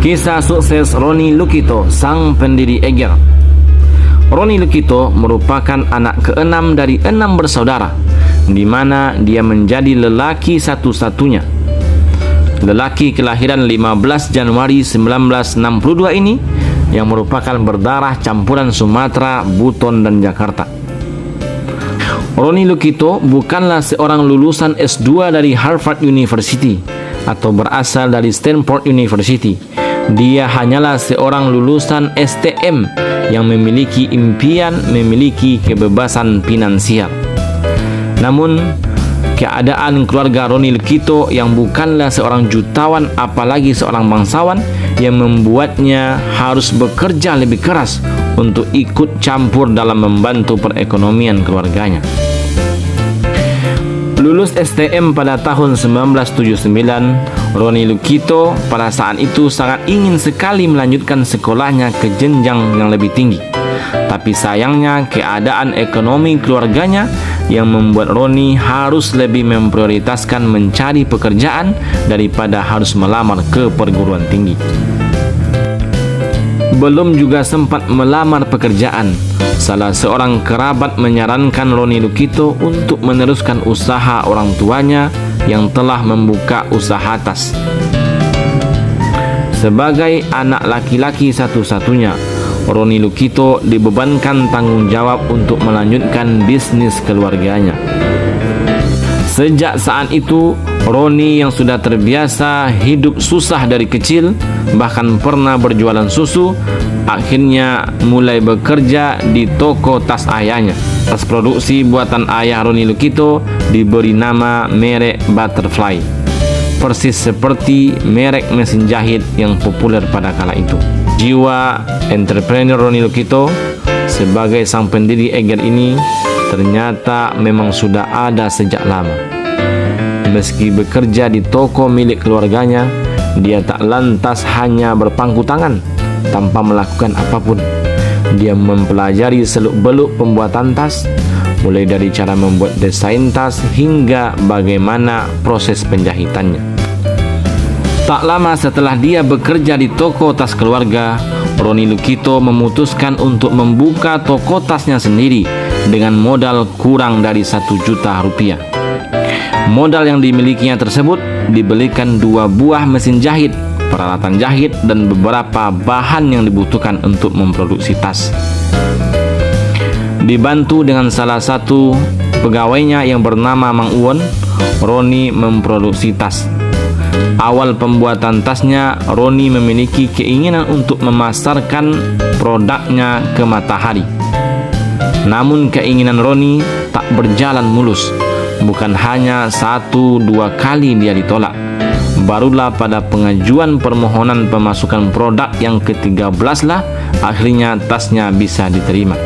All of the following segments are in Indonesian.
Kisah sukses Roni Lukito, sang pendiri Eiger. Roni Lukito merupakan anak keenam dari 6 bersaudara, di mana dia menjadi lelaki satu-satunya. Lelaki kelahiran 15 Januari 1962 ini yang merupakan berdarah campuran Sumatera, Buton, dan Jakarta. Roni Lukito bukanlah seorang lulusan S2 dari Harvard University atau berasal dari Stanford University. Dia hanyalah seorang lulusan STM yang memiliki impian memiliki kebebasan finansial. Namun, keadaan keluarga Roni Lukito yang bukanlah seorang jutawan apalagi seorang bangsawan yang membuatnya harus bekerja lebih keras untuk ikut campur dalam membantu perekonomian keluarganya. Lulus STM pada tahun 1979, Roni Lukito pada saat itu sangat ingin sekali melanjutkan sekolahnya ke jenjang yang lebih tinggi. Tapi sayangnya keadaan ekonomi keluarganya yang membuat Roni harus lebih memprioritaskan mencari pekerjaan daripada harus melamar ke perguruan tinggi. Belum juga sempat melamar pekerjaan, salah seorang kerabat menyarankan Roni Lukito untuk meneruskan usaha orang tuanya yang telah membuka usaha tas. Sebagai anak laki-laki satu-satunya, Roni Lukito dibebankan tanggung jawab untuk melanjutkan bisnis keluarganya. Sejak saat itu, Roni yang sudah terbiasa hidup susah dari kecil, bahkan pernah berjualan susu, akhirnya mulai bekerja di toko tas ayahnya. Tas produksi buatan ayah Roni Lukito diberi nama merek Butterfly, persis seperti merek mesin jahit yang populer pada kala itu. Jiwa entrepreneur Roni Lukito sebagai sang pendiri Eiger ini ternyata memang sudah ada sejak lama. Meski bekerja di toko milik keluarganya, dia tak lantas hanya berpangku tangan tanpa melakukan apapun. Dia mempelajari seluk-beluk pembuatan tas, mulai dari cara membuat desain tas hingga bagaimana proses penjahitannya. Tak lama setelah dia bekerja di toko tas keluarga, Roni Lukito memutuskan untuk membuka toko tasnya sendiri dengan modal kurang dari 1 juta rupiah. Modal yang dimilikinya tersebut dibelikan 2 buah mesin jahit, peralatan jahit, dan beberapa bahan yang dibutuhkan untuk memproduksi tas. Dibantu dengan salah satu pegawainya yang bernama Mang Uwon, Roni memproduksi tas. Awal pembuatan tasnya, Roni memiliki keinginan untuk memasarkan produknya ke matahari. Namun keinginan Roni tak berjalan mulus. Bukan hanya 1-2 kali dia ditolak. Barulah pada pengajuan permohonan pemasukan produk yang ke-13 lah akhirnya tasnya bisa diterima.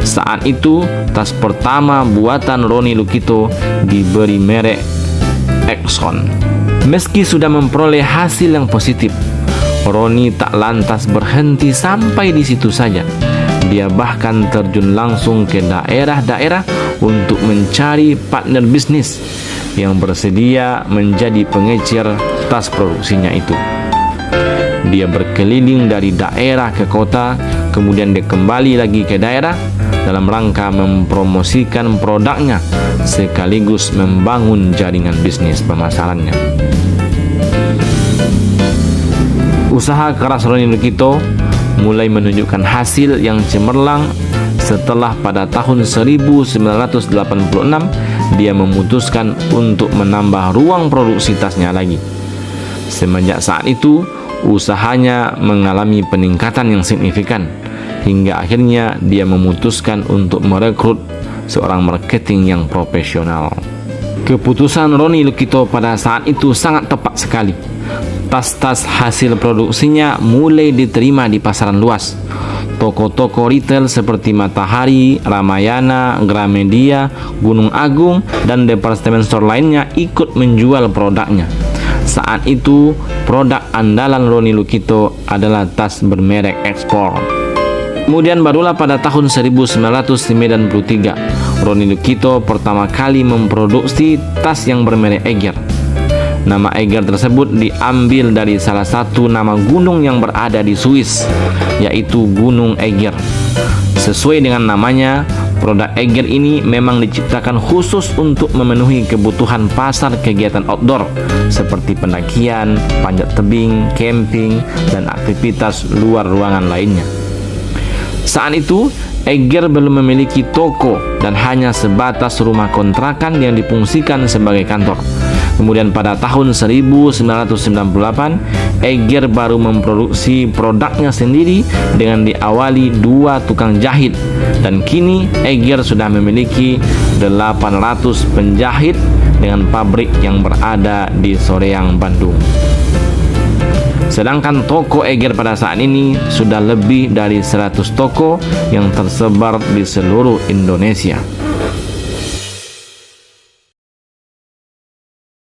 Saat itu tas pertama buatan Roni Lukito diberi merek Exxon. Meski sudah memperoleh hasil yang positif, Roni tak lantas berhenti sampai di situ saja. Dia bahkan terjun langsung ke daerah-daerah untuk mencari partner bisnis yang bersedia menjadi pengecir tas produksinya itu. Dia berkeliling dari daerah ke kota, kemudian dia kembali lagi ke daerah dalam rangka mempromosikan produknya sekaligus membangun jaringan bisnis pemasarannya. Usaha keras Roni Lukito mulai menunjukkan hasil yang cemerlang setelah pada tahun 1986 dia memutuskan untuk menambah ruang produksi tasnya lagi. Semenjak saat itu, usahanya mengalami peningkatan yang signifikan hingga akhirnya dia memutuskan untuk merekrut seorang marketing yang profesional. Keputusan Roni Lukito pada saat itu sangat tepat sekali. Tas-tas hasil produksinya mulai diterima di pasaran luas. Toko-toko retail seperti Matahari, Ramayana, Gramedia, Gunung Agung, dan department store lainnya ikut menjual produknya. Saat itu, produk andalan Roni Lukito adalah tas bermerek Ekspor. Kemudian barulah pada tahun 1993, Roni Lukito pertama kali memproduksi tas yang bermerek Eiger. Nama Eiger tersebut diambil dari salah satu nama gunung yang berada di Swiss, yaitu Gunung Eiger. Sesuai dengan namanya, produk Eiger ini memang diciptakan khusus untuk memenuhi kebutuhan pasar kegiatan outdoor seperti pendakian, panjat tebing, camping, dan aktivitas luar ruangan lainnya. Saat itu, Eiger belum memiliki toko dan hanya sebatas rumah kontrakan yang difungsikan sebagai kantor. Kemudian pada tahun 1998, Eiger baru memproduksi produknya sendiri dengan diawali 2 tukang jahit, dan kini Eiger sudah memiliki 800 penjahit dengan pabrik yang berada di Soreang, Bandung. Sedangkan toko Eiger pada saat ini sudah lebih dari 100 toko yang tersebar di seluruh Indonesia.